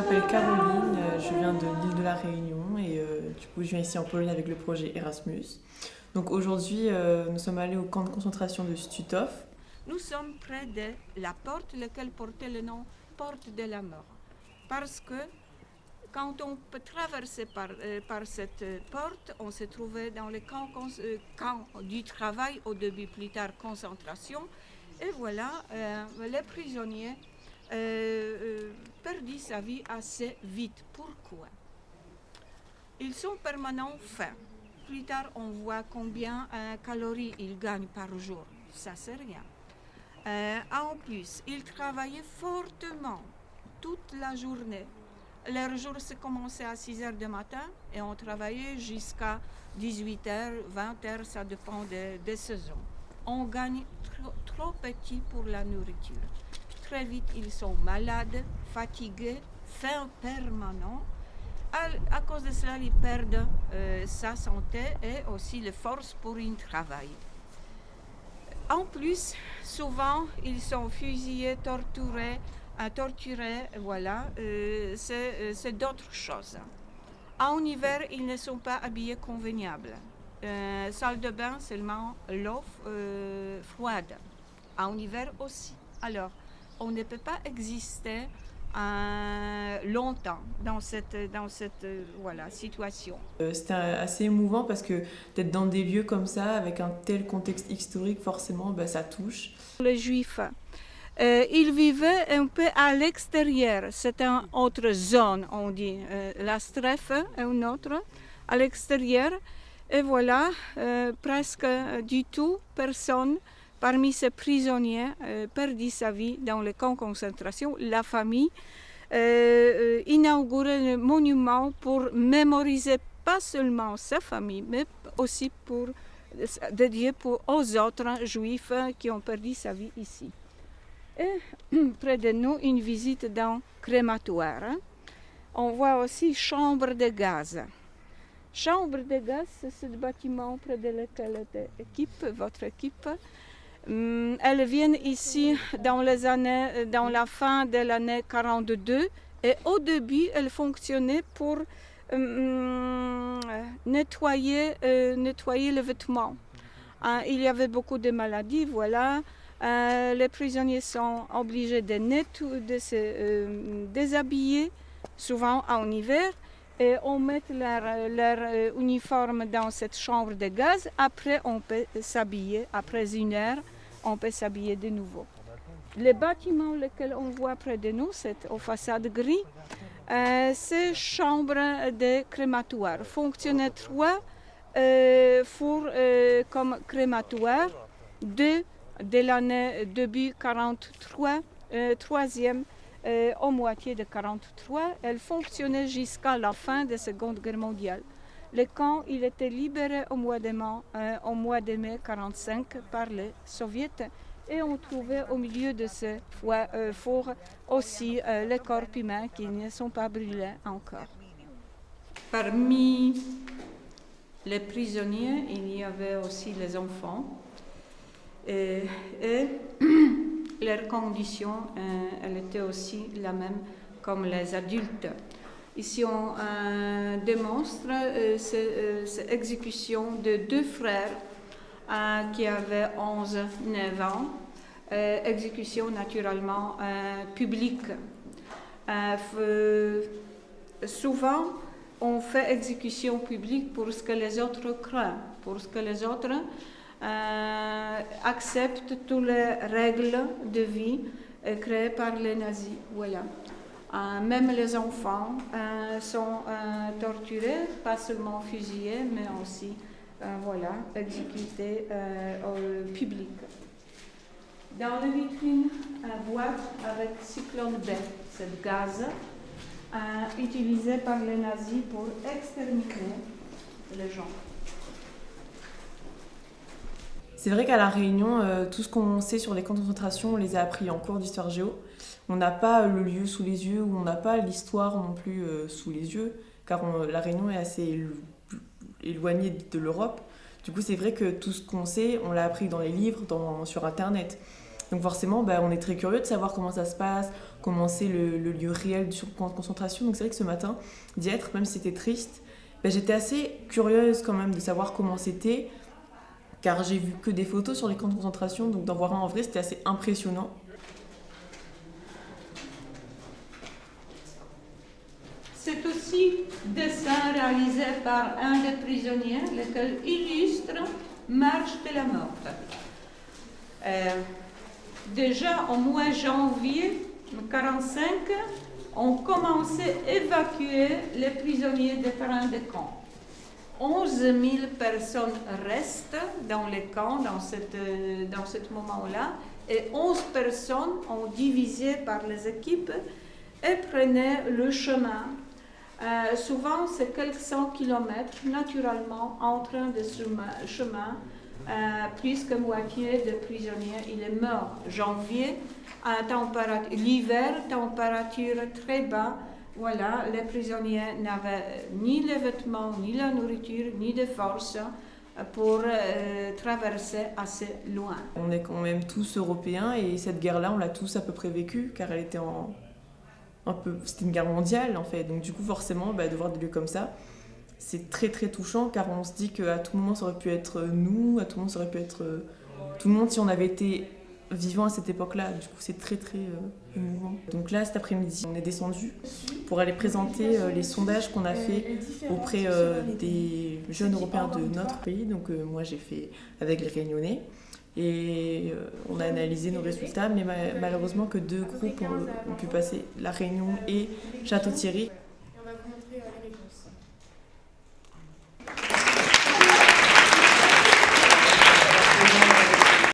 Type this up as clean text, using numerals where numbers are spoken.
m'appelle Caroline, je viens de l'île de la Réunion et du coup je viens ici en Pologne avec le projet Erasmus. Donc aujourd'hui nous sommes allés au camp de concentration de Stutthof. Nous sommes près de la porte, laquelle portait le nom Porte de la mort. Parce que quand on peut traverser par cette porte, on se trouvait dans le camp du travail, au début plus tard concentration. Et voilà, les prisonniers perdent sa vie assez vite. Pourquoi? Ils sont permanents faim. Plus tard, on voit combien de calories ils gagnent par jour. Ça, c'est rien. En plus, ils travaillaient fortement toute la journée. Leur jour se commençait à 6 heures du matin et on travaillait jusqu'à 18 heures, 20 heures, ça dépend des saisons. On gagne trop petit pour la nourriture. Très vite, ils sont malades, fatigués, faim permanent. À cause de cela, ils perdent sa santé et aussi les forces pour y travailler. En plus, souvent, ils sont fusillés, torturés, voilà, c'est d'autres choses. En hiver, ils ne sont pas habillés convenables. Salle de bain, seulement l'eau froide. En hiver aussi. Alors, on ne peut pas exister longtemps dans cette voilà, situation. C'était assez émouvant parce que d'être dans des lieux comme ça, avec un tel contexte historique, forcément ça touche. Les Juifs, ils vivaient un peu à l'extérieur, c'est une autre zone, on dit. La Strefe est une autre, à l'extérieur. Et voilà, presque du tout, personne parmi ces prisonniers perdit sa vie dans les camps de concentration. La famille inaugurait un monument pour mémoriser pas seulement sa famille, mais aussi dédié aux autres juifs qui ont perdu sa vie ici. Et près de nous, une visite dans le crématoire. On voit aussi chambre de gaz. Chambre de gaz, c'est ce bâtiment près de lequel est votre équipe. Elles viennent ici dans la fin de l'année 42 et au début, elles fonctionnaient pour nettoyer les vêtements. Il y avait beaucoup de maladies, voilà. Les prisonniers sont obligés de se déshabiller, souvent en hiver, et on met leur uniforme dans cette chambre de gaz. Après, on peut s'habiller. Après 1 heure, on peut s'habiller de nouveau. Les bâtiments lesquels on voit près de nous, c'est aux façades gris, c'est chambre de crématoire. Fonctionnait 3 fours comme crématoire, 2 de l'année début 43, troisième au moitié de 43. Elle fonctionnait jusqu'à la fin de la Seconde Guerre mondiale. Le camp il était libéré au mois de mai 1945 par les Soviétiques et on trouvait au milieu de ce four aussi les corps humains qui ne sont pas brûlés encore. Parmi les prisonniers, il y avait aussi les enfants et leurs conditions elles étaient aussi la même comme les adultes. Ici, on démontre cette exécution de 2 frères qui avaient 11-9 ans. Exécution naturellement publique. Souvent, on fait exécution publique pour ce que les autres craignent, pour ce que les autres acceptent toutes les règles de vie créées par les nazis. Voilà. Même les enfants sont torturés, pas seulement fusillés, mais aussi voilà, exécutés au public. Dans la vitrine, boîte avec cyclone B, c'est gaz utilisé par les nazis pour exterminer les gens. C'est vrai qu'à La Réunion, tout ce qu'on sait sur les camps de concentration, on les a appris en cours d'histoire géo. On n'a pas le lieu sous les yeux, ou on n'a pas l'histoire non plus sous les yeux, car La Réunion est assez éloignée de l'Europe. Du coup, c'est vrai que tout ce qu'on sait, on l'a appris dans les livres, sur Internet. Donc forcément, on est très curieux de savoir comment ça se passe, comment c'est le lieu réel du camp de concentration. Donc c'est vrai que ce matin, d'y être, même si c'était triste, j'étais assez curieuse quand même de savoir comment c'était, car j'ai vu que des photos sur les camps de concentration, donc d'en voir un en vrai, c'était assez impressionnant. C'est aussi dessin réalisé par un des prisonniers, lequel illustre Marche de la mort. Déjà au mois de janvier 1945, on commençait à évacuer les prisonniers des terrains de camp. 11 000 personnes restent dans les camps dans ce moment-là, et 11 personnes ont divisé par les équipes et prenaient le chemin. Souvent, c'est quelques cent kilomètres, naturellement, en train de chemin, puisque moitié des prisonniers, il est mort. Janvier, l'hiver, température très bas. Voilà, les prisonniers n'avaient ni les vêtements, ni la nourriture, ni de force pour traverser assez loin. On est quand même tous européens et cette guerre-là, on l'a tous à peu près vécue, car elle était c'était une guerre mondiale en fait. Donc du coup, forcément, de voir des lieux comme ça, c'est très très touchant, car on se dit qu'à tout moment, ça aurait pu être nous, à tout moment, ça aurait pu être tout le monde si on avait été vivant à cette époque-là. Du coup, c'est très très émouvant. Donc là, cet après-midi, on est descendu pour aller présenter les sondages qu'on a fait auprès des jeunes Européens de notre pays. Donc moi, j'ai fait avec les Réunionnais. Et on a analysé nos résultats, mais malheureusement que 2 groupes ont pu passer, La Réunion et Château-Thierry. On va vous montrer les réponses.